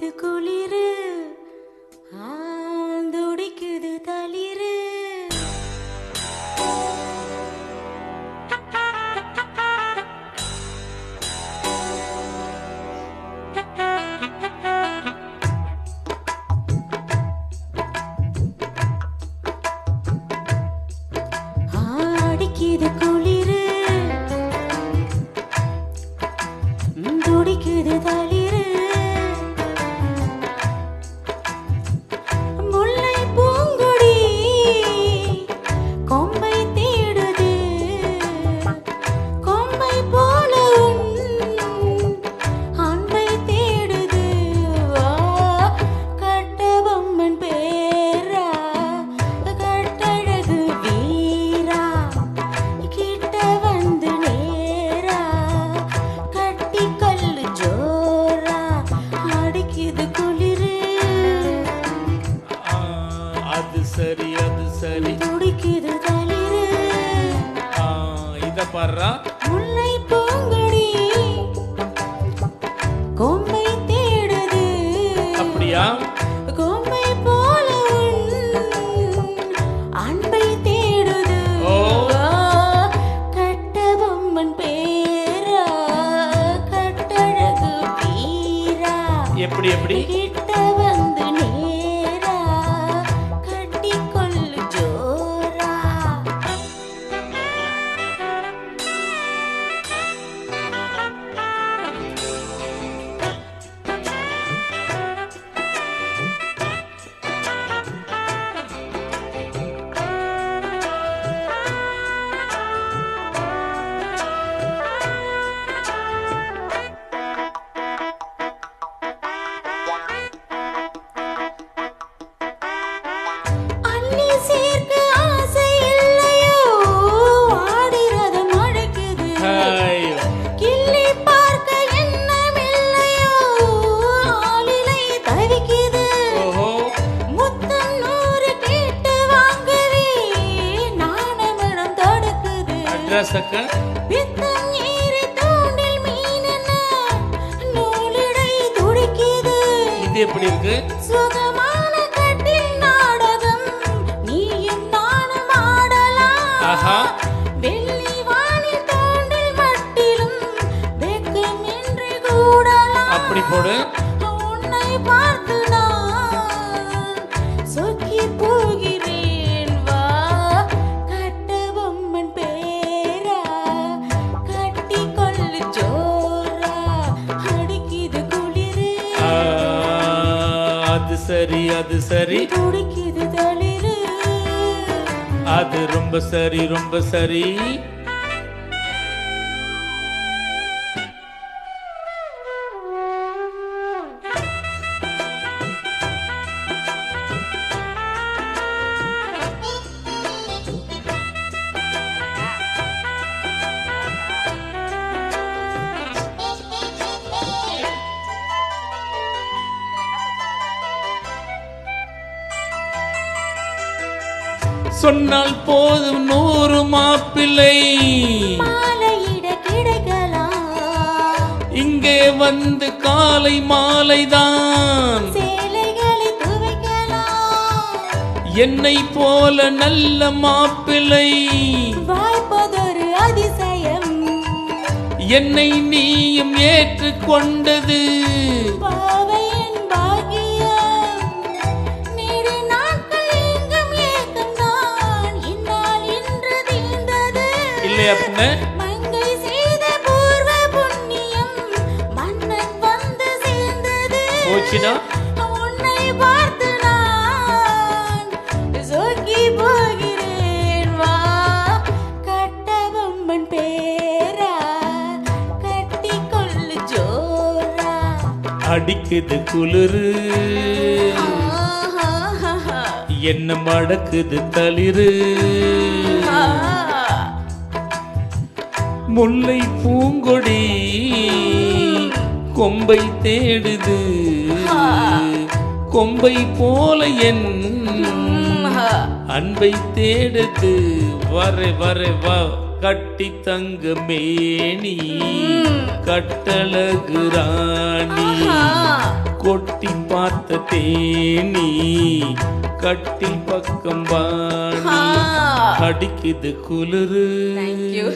அடிக்குது குளிரு துடிக்குது தளிரு அடிக்குது குளிரு துடிக்குது தளிரு முல்லை பூங்கொடி கொம்பை தேடுது கொம்பை போல அன்பை தேடுது கட்டபொம்மன் பேரா கட்டழகு வீரா கிட்ட வந்து நேரா கட்டி கல்லு ஜோரா அடிக்குது குளிரு அது சரி அது சரி துடிக்குது தளிரு இத பாடுறா முல்லை பூங்கொடி கொம்பை தேடுது அப்படியா கொம்பை போல அன்பை தேடுது ஓ. கட்டபொம்மன் பேரா கட்டழகு வீரா எப்படி எப்படி கிட்ட வந்து நேரா கட்டி கொள்ளு ஜோரா அள்ளி சேர்க்க ஆசை இல்லையோ ஆடிரத மழைக்குது ஹாய். கிள்ளி பார்க்க எண்ணம் இல்லையோ ஆளிலை தவிக்குது ஓஹோ முத்தம் நூறு கேட்டு வாங்கவே நாணமனம் தடுக்குது அட்ரஸ் அக்கா பித்தம் நீரி தூண்டில் மீனென நூலிடை துடிக்குது இது எப்படி இருக்கு சுகமான கட்டில் நாடகம் நீயும் நானும் ஆடலாம் ஆஹா வெள்ளி வானில் தோண்டில் மட்டிலும் வெக்கமின்றி கூடலாம் அப்படி போடு உன்னை பார்த்து நான் சொக்கி போகிறேன் வா கட்டபொம்மன் பேரா கட்டி கொள்ளு ஜோரா அடிக்குது குளிரு அது சரி அது சரி துடிக்குது தளிரு அது ரொம்ப சரி ரொம்ப சரி சொன்னால் போதும் 100 மாப்பிள்ளை மாலையிட கிடைக்கலாம் இங்கே வந்து காலை மாலைதான் சேலைகளை துவைக்கலாம் என்னை போல நல்ல மாப்பிள்ளை வாய்ப்பதொரு அதிசயம் என்னை நீயும் ஏற்றுக்கொண்டது பாவையின் பாக்கியம் நீடு நாட்கள் எங்கும் ஏக்கம்தான் இந்நாள் இன்று தீர்ந்தது இல்லை அப்படின்னு மங்கை செய்த பூர்வ புண்ணியம் மன்னன் வந்து சேர்ந்தது போச்சுனா உன்னை பார்த்து நான் சொக்கி போகிறேன் வா கட்டபொம்மன் பேரா கட்டி கொள்ளு ஜோரா அடிக்குது குளிரு என்ன மடக்குது தளிரு முல்லை பூங்கொடி கொம்பை தேடுது கொம்பை போல என் அன்பை தேடுது வர வர வா கட்டி தங்க மேனி கட்டழகு ராணி கொட்டி பார்த்த தேனி கட்டி பக்கம் வாணி ஆ. அடிக்குது குளிரு Thank you.